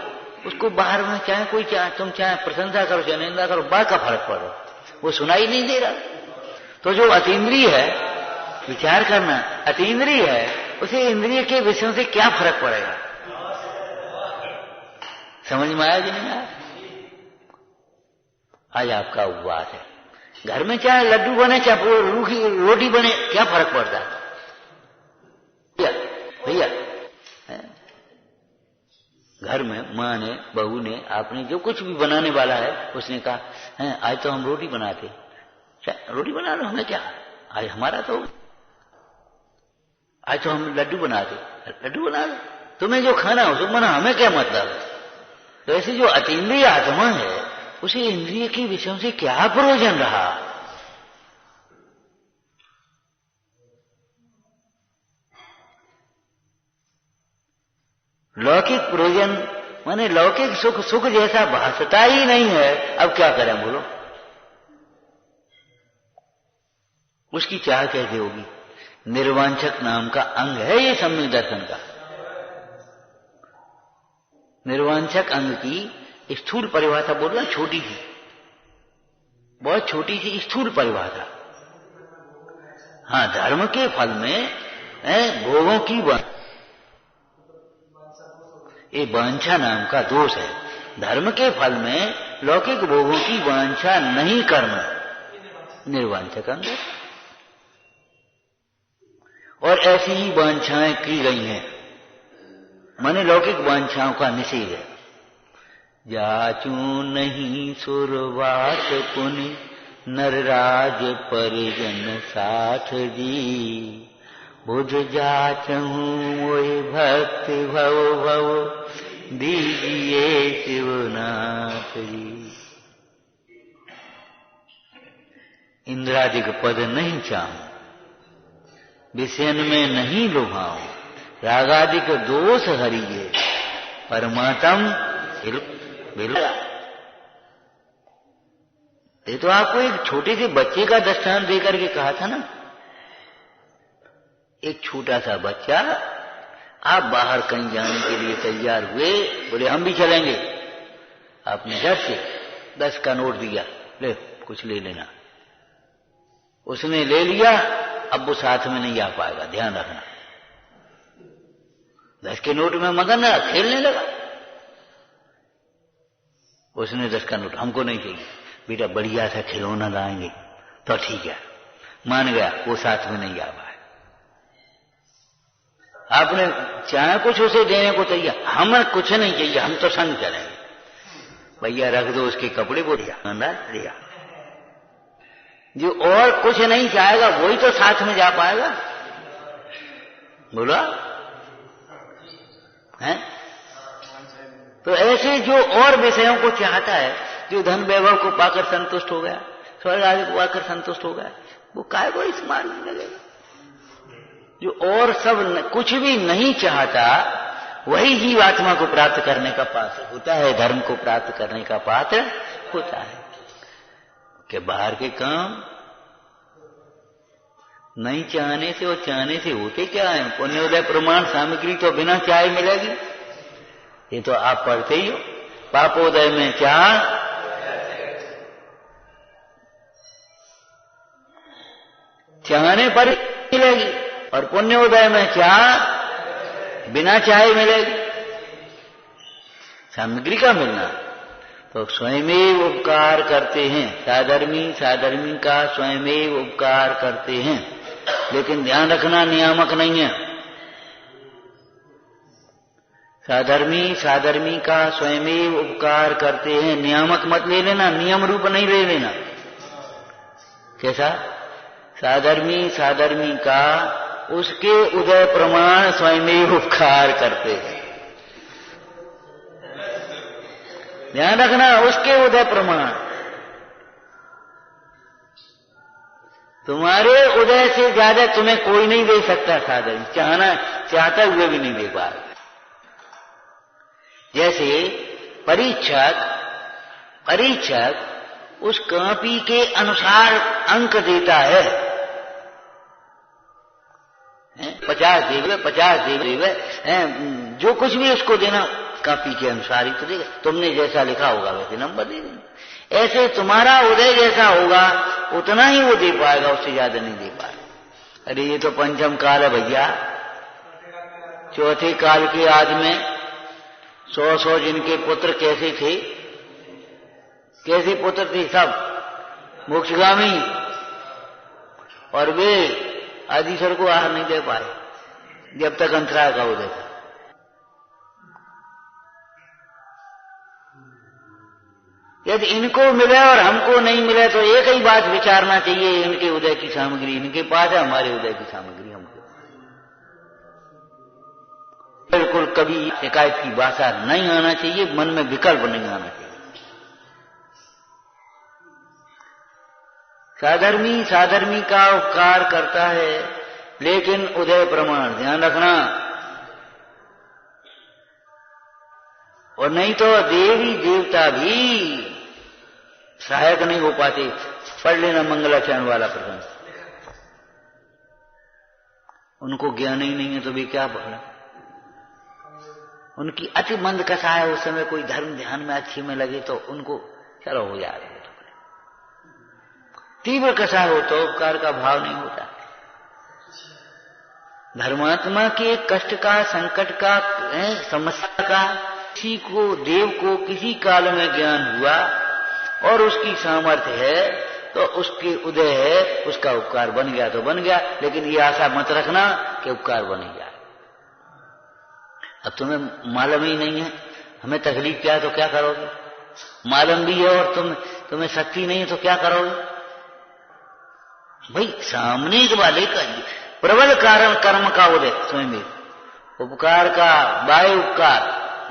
S1: उसको बाहर में चाहे कोई तुम चाहे प्रशंसा करो चाहे निंदा करो, बाहर का फर्क पड़ रहा, वो सुनाई नहीं दे रहा। तो जो अतीन्द्रिय है, विचार करना अतीन्द्रिय है, उसे इंद्रिय के विषयों से क्या फर्क पड़ेगा। समझ में आया कि नहीं आया। आज आपका उपवास है, घर में चाहे लड्डू बने चाहे रूखी रोटी बने, क्या फर्क पड़ता है भैया। घर में माँ ने, बहू ने, आपने जो कुछ भी बनाने वाला है उसने कहा है आज तो हम रोटी बनाते, रोटी बना लो, हमें क्या, आज हमारा तो, आज तो हम लड्डू बनाते, लड्डू बना लो, तुम्हें जो खाना हो तो बना, हमें क्या मतलब। तो ऐसे जो अतीन्द्रिय आत्मा है उसे इंद्रिय के विषयों से क्या प्रयोजन रहा। लौकिक प्रयोजन माने लौकिक सुख सुख जैसा भासता ही नहीं है। अब क्या करें बोलो, उसकी चाह कैसे होगी? निर्वांछक नाम का अंग है ये सम्यक दर्शन का। निर्वांछक अंग की स्थूल परिभाषा बोल रहा, छोटी सी, बहुत छोटी सी स्थूल परिभाषा। हाँ, धर्म के फल में भोगों की ये वांछा नाम का दोष है। धर्म के फल में लौकिक भोगों की वांछा नहीं करना निर्वांछक अंग है। और ऐसी ही वांछाएं की गई हैं, माने लौकिक वांछाओं का निषेध है। जाचू नहीं सुरवास पुनि नरराज परिजन साठ जी, बुझ जाचहूं मोहि भक्ति भव भव दीजिए शिवनाथ जी। इंद्रादिक पद नहीं चाहूं, विषयन में नहीं लुभाऊं, रागादिक दोष हरिये, परमात्म बिल्कुल। ये तो आपको एक छोटे से बच्चे का दृष्टांत देकर के कहा था ना। एक छोटा सा बच्चा, आप बाहर कहीं जाने के लिए तैयार हुए, बोले हम भी चलेंगे। आपने घर से 10 का नोट दिया, ले कुछ ले लेना। उसने ले लिया, अब वो साथ में नहीं आ पाएगा, ध्यान रखना। 10 के नोट में मगन है, खेलने लगा। उसने 10 का नोट, हमको नहीं चाहिए बेटा, बढ़िया सा खिलौना लाएंगे तो ठीक है, मान गया। वो साथ में नहीं आ पाए। आपने चाहे कुछ उसे देने को तैयार, हमें कुछ नहीं चाहिए, हम तो संग चलेंगे। भैया रख दो उसके कपड़े, बोलिया लिया। जो और कुछ नहीं चाहेगा वही तो साथ में जा पाएगा, बोला है। तो ऐसे जो और विषयों को चाहता है, जो धन वैभव को पाकर संतुष्ट हो गया, स्वर्ग आदि को पाकर संतुष्ट हो गया, वो काय को इस मार्ग में लगेगा। जो और सब कुछ भी नहीं चाहता, वही जीवात्मा को प्राप्त करने का पात्र होता है, धर्म को प्राप्त करने का पात्र होता है। कि बाहर के काम नहीं चाहने से और चाहने से होते क्या है? पुण्योदय प्रमाण सामग्री तो बिना चाहे मिलेगी, ये तो आप पढ़ते ही हो। पापोदय में चाह, चाहने पर मिलेगी, और पुण्योदय में चाह बिना चाहे मिलेगी। सामग्री का मिलना तो स्वयं उपकार करते हैं। साधर्मी का स्वयं उपकार करते हैं, लेकिन ध्यान रखना नियामक नहीं है। साधर्मी का स्वयं उपकार करते हैं, नियामक मत ले लेना, नियम रूप नहीं ले लेना। कैसा? साधर्मी का उसके उदय प्रमाण स्वयं उपकार करते हैं। ध्यान रखना, उसके उदय प्रमाण। तुम्हारे उदय से ज्यादा तुम्हें कोई नहीं दे सकता। साधन चाहता हुए भी नहीं दे पा रहा। जैसे परीक्षक उस कॉपी के अनुसार अंक देता है, 50 देवे, जो कुछ भी उसको देना कॉपी के अनुसार ही तो देगा। तुमने जैसा लिखा होगा वैसे नंबर दे देना। ऐसे तुम्हारा उदय जैसा होगा उतना ही वो दे पाएगा, उससे ज्यादा नहीं दे पाएगा। अरे ये तो पंचम काल है भैया। चौथे काल के आज में 100 जिनके पुत्र कैसे थे, पुत्र थे सब मोक्षगामी, और वे आदिश्वर को आहार नहीं दे पाए जब तक अंतराय का उदय था। यदि इनको मिले और हमको नहीं मिले तो एक ही बात विचारना चाहिए, इनके उदय की सामग्री इनके पास है, हमारे उदय की सामग्री हमको। बिल्कुल कभी शिकायत की भाषा नहीं आना चाहिए, मन में विकल्प नहीं आना चाहिए। साधर्मी का उपकार करता है, लेकिन उदय प्रमाण ध्यान रखना, और नहीं तो देवी देवता भी सहायक नहीं हो पाते। पढ़ लेना मंगलाचरण वाला प्रसंग। उनको ज्ञान ही नहीं है तो भी क्या पढ़ा। उनकी अति मंद कथा है, उस समय कोई धर्म ध्यान में अच्छी में लगे तो उनको चलो हो जाए। तीव्र कथा हो तो उपकार का भाव नहीं होता। धर्मात्मा के कष्ट का, संकट का, समस्या का किसी को, देव को किसी काल में ज्ञान हुआ और उसकी सामर्थ्य है तो उसके उदय है, उसका उपकार बन गया तो बन गया, लेकिन ये आशा मत रखना कि उपकार बन जाए। अब तुम्हें मालूम ही नहीं है हमें तकलीफ क्या है तो क्या करोगे। मालूम भी है और तुम्हें शक्ति नहीं है तो क्या करोगे। भाई सामने वाले का प्रबल कारण कर्म का उदय स्वयं उपकार का बाह्य उपकार,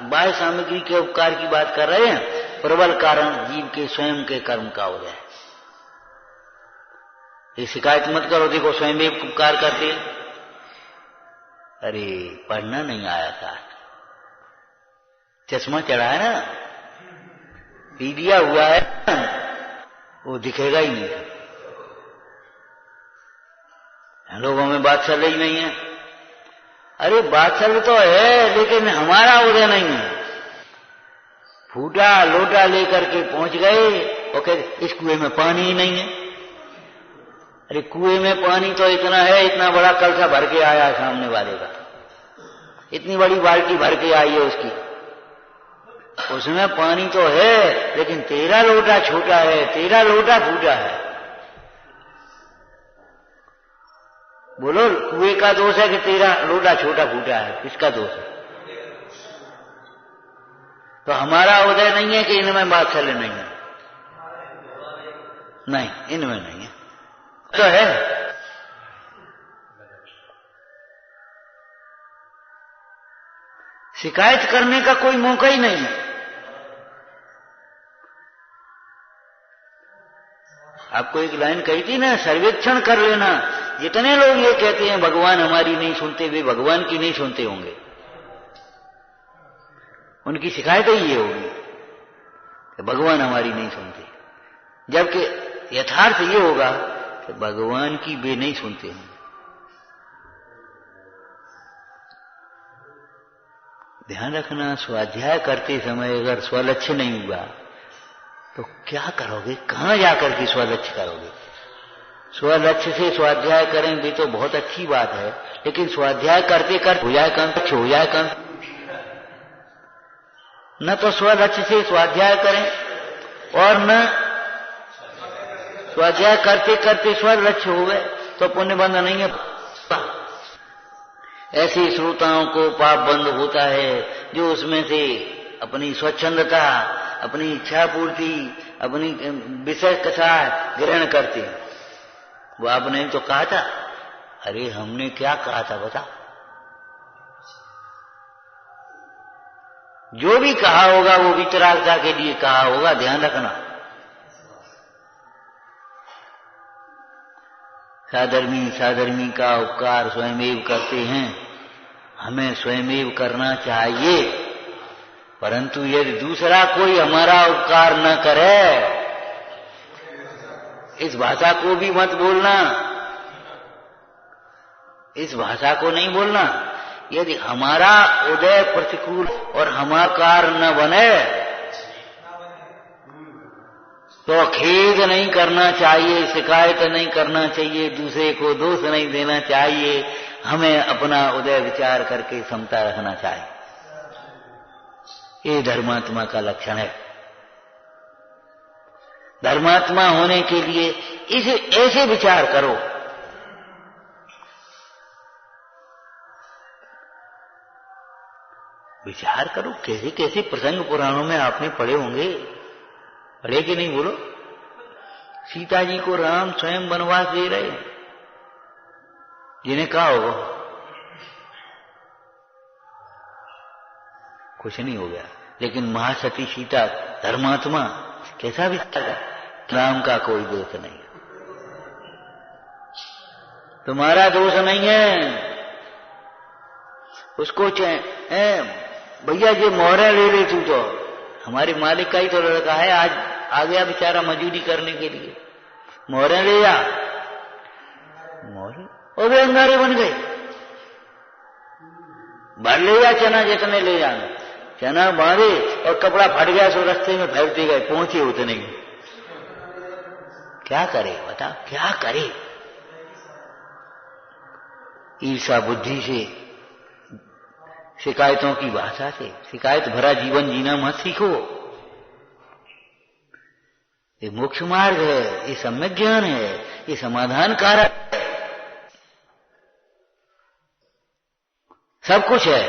S1: बाह्य सामग्री के उपकार की बात कर रहे हैं। प्रबल कारण जीव के स्वयं के कर्म का उदय है। ये शिकायत मत करो, देखो स्वयं भी उपकार करते। अरे पढ़ना नहीं आया था, चश्मा चढ़ा है ना, पी दिया हुआ है, वो दिखेगा ही नहीं। लोगों में बात चल रही नहीं है। अरे बात चल तो है लेकिन हमारा उदय नहीं है। फूटा लोटा लेकर के पहुंच गए और कहते इस कुएं में पानी ही नहीं है। अरे कुएं में पानी तो इतना है, इतना बड़ा कलसा भर के आया सामने वाले का, इतनी बड़ी बाल्टी भर के आई है उसकी, उसमें पानी तो है लेकिन तेरा लोटा छोटा है, तेरा लोटा फूटा है। बोलो कुएं का दोष है कि तेरा लोटा छोटा फूटा है, किसका दोष है। तो हमारा उदय नहीं है कि इनमें वात्सल्य नहीं है, नहीं इनमें नहीं है तो है। शिकायत करने का कोई मौका ही नहीं है। आपको एक लाइन कही थी ना, सर्वेक्षण कर लेना। जितने लोग ये कहते हैं भगवान हमारी नहीं सुनते, वे भगवान की नहीं सुनते होंगे। उनकी शिकायत ही ये होगी कि भगवान हमारी नहीं सुनते, जबकि यथार्थ ये होगा कि भगवान की वे नहीं सुनते हैं। ध्यान रखना, स्वाध्याय करते समय अगर स्वलक्ष्य नहीं हुआ तो क्या करोगे, कहां जाकर के स्वलक्ष्य करोगे। स्वलक्ष्य से स्वाध्याय करें भी तो बहुत अच्छी बात है, लेकिन स्वाध्याय करते करते हो जाए कंठ, हो जाए कंठ। न तो स्वलक्ष्य से स्वाध्याय करें और न स्वाध्याय करते करते स्वलक्ष्य हो गए तो पुण्य बंध नहीं है। ऐसे श्रोताओं को पाप बंद होता है जो उसमें से अपनी स्वच्छंदता, अपनी इच्छा पूर्ति, अपनी विषय कथा ग्रहण करते हैं। वो आपने तो कहा था, अरे हमने क्या कहा था बता। जो भी कहा होगा वो वितरागता के लिए कहा होगा, ध्यान रखना। साधर्मी का उपकार स्वयमेव करते हैं, हमें स्वयमेव करना चाहिए। परंतु यदि दूसरा कोई हमारा उपकार न करे, इस भाषा को भी मत बोलना, इस भाषा को नहीं बोलना। यदि हमारा उदय प्रतिकूल और हमारा कार न बने तो खेद नहीं करना चाहिए, शिकायत नहीं करना चाहिए, दूसरे को दोष नहीं देना चाहिए। हमें अपना उदय विचार करके समता रखना चाहिए। ये धर्मात्मा का लक्षण है। धर्मात्मा होने के लिए इसे ऐसे विचार करो। विचार करो, कैसे कैसे प्रसंग पुराणों में आपने पढ़े होंगे, पढ़े कि नहीं बोलो। सीता जी को राम स्वयं वनवास दे रहे हैं, जिन्हें कहा होगा कुछ नहीं हो गया, लेकिन महासती सीता धर्मात्मा कैसा विचार है, राम का कोई दोष नहीं, तुम्हारा दोष नहीं है। उसको भैया ये मोहरा ले ले तू, तो हमारे मालिक का ही तो लड़का है, आज आ गया बेचारा मजदूरी करने के लिए, मोहरे ले जा। मोहरे और वे अंगारे बन गए। भर ले जा चना जितने ले जाना, चना बांधे और कपड़ा फट गया सो रास्ते में फैलते गए, पहुंचे उतने। क्या करे बता, क्या करे? ईर्षा बुद्धि से, शिकायतों की भाषा से, शिकायत भरा जीवन जीना मत सीखो। ये मोक्ष मार्ग है, ये सम्यक ज्ञान है, ये समाधान कारक है, सब कुछ है,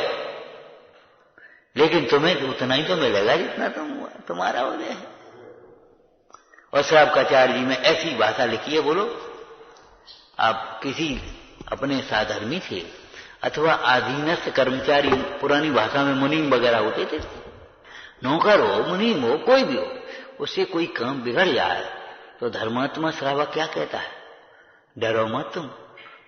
S1: लेकिन तुम्हें उतना ही तो मिलेगा जितना तुम्हारा हो गया है। और श्रावकाचार्य जी में ऐसी भाषा लिखी है, बोलो आप किसी अपने साधर्मी से अथवा अधीनस्थ कर्मचारी, पुरानी भाषा में मुनीम वगैरह होते थे, नौकर हो मुनीम हो कोई भी हो, उससे कोई काम बिगड़ जाए तो धर्मात्मा श्रावक क्या कहता है? डरो मत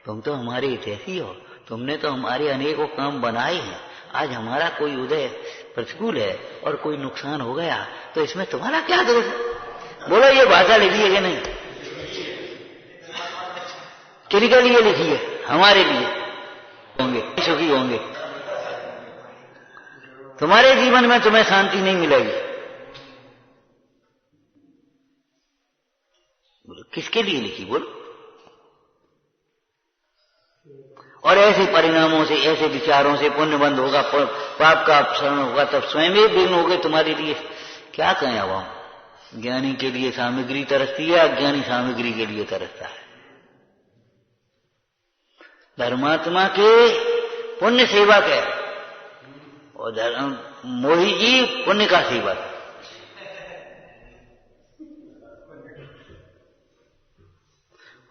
S1: तुम तो हमारे हितैषी हो, तुमने तो हमारे अनेकों काम बनाए हैं, आज हमारा कोई उदय प्रतिकूल है और कोई नुकसान हो गया तो इसमें तुम्हारा क्या दोष है? बोलो ये भाषा लिखी है कि नहीं? किनके लिए लिखी है? हमारे लिए होंगे, सुखी होंगे। तुम्हारे जीवन में तुम्हें शांति नहीं मिलेगी। बोलो किसके लिए लिखी? बोलो। और ऐसे परिणामों से, ऐसे विचारों से पुण्य बंद होगा, पाप का अपसरण होगा, तब स्वयं ही विघ्न हो गए तुम्हारे लिए। क्या कहें अब हम? ज्ञानी के लिए सामग्री तरसती है, अज्ञानी सामग्री के लिए तरसता है। धर्मात्मा के पुण्य सेवक है और मोही जी पुण्य का सेवक है।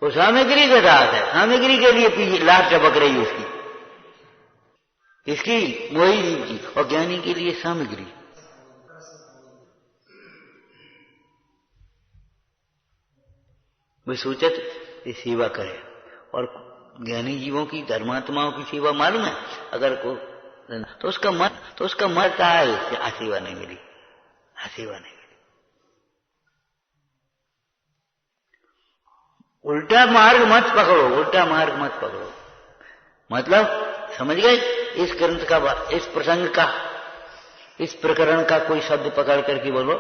S1: वो सामग्री के साथ है, सामग्री के लिए पीछे लाश टपक रही उसकी, इसकी मोही जीव की, और ज्ञानी के लिए सामग्री। वे सोचत ये सेवा करे। और ज्ञानी जीवों की, धर्मात्माओं की सेवा मालूम है, अगर को तो उसका मन था सेवा नहीं मिली, सेवा नहीं मिली। उल्टा मार्ग मत पकड़ो, उल्टा मार्ग मत पकड़ो। मतलब समझ गए? इस ग्रंथ का, इस प्रसंग का, इस प्रकरण का कोई शब्द पकड़ करके बोलो,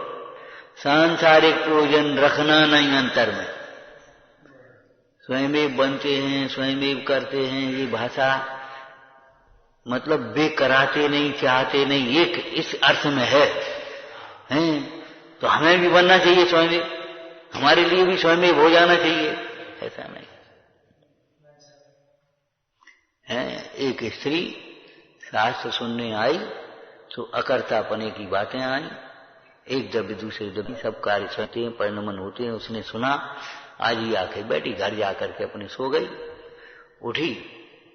S1: सांसारिक प्रयोजन रखना नहीं अंतर में। स्वयं बनते हैं, स्वयं करते हैं, ये भाषा मतलब वे कराते नहीं, चाहते नहीं, एक इस अर्थ में है, हैं? तो हमें भी बनना चाहिए स्वयं, हमारे लिए भी स्वयं हो जाना चाहिए, ऐसा नहीं है। एक स्त्री शास्त्र सुनने आई तो अकर्तापने की बातें आई, एक दबी दूसरे दबी, सब कार्य सुनते हैं, परिणमन होते हैं। उसने सुना, आज ही आके बैठी, घर जाकर के अपने सो गई। उठी,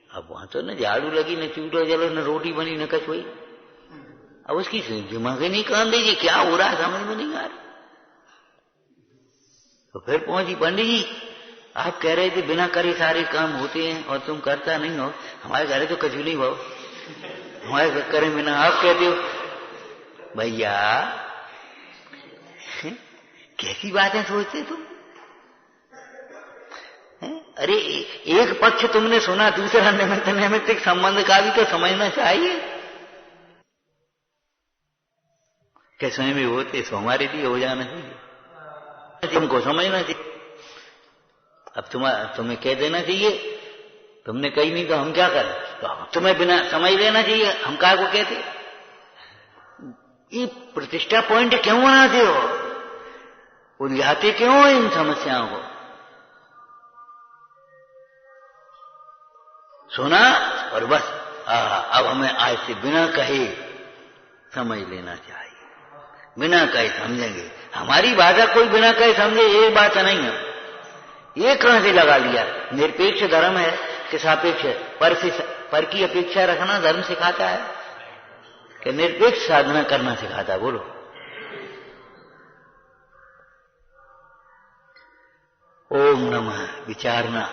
S1: अब वहां तो न झाड़ू लगी, न चूल्हा जलो, न रोटी बनी, न कुछ हुई। अब उसकी दिमाग नहीं काम देगी, क्या हो रहा है समझ में नहीं आ रहा। तो फिर पहुंची, पंडित जी आप कह रहे थे बिना करे सारे काम होते हैं और तुम करता नहीं हो, हमारे घर तो कुछ भी नहीं भाव, हमारे करे बिना आप कहते हो। भैया कैसी बातें सोचते तुम? अरे एक पक्ष तुमने सुना, दूसरा नैमित्तिक संबंध का भी तो समझना चाहिए। कैसे में होते सो हमारे लिए हो जाना चाहिए, तुमको समझना चाहिए। अब तुम्हें कह देना चाहिए, तुमने कही नहीं तो हम क्या करें? तो तुम्हें बिना समझ लेना चाहिए, हम क्या को कहते? ये प्रतिष्ठा पॉइंट क्यों बनाते हो? उलझाते क्यों हो इन समस्याओं को? सुना और बस अब हमें आज से बिना कहे समझ लेना चाहिए, बिना कहे समझेंगे। हमारी भाषा कोई बिना कहे समझे ये बात नहीं है। ये कहां से लगा लिया? निरपेक्ष धर्म है कि सापेक्ष? पर की अपेक्षा रखना धर्म सिखाता है कि निरपेक्ष साधना करना सिखाता है? बोलो। ओम नमः विचारना।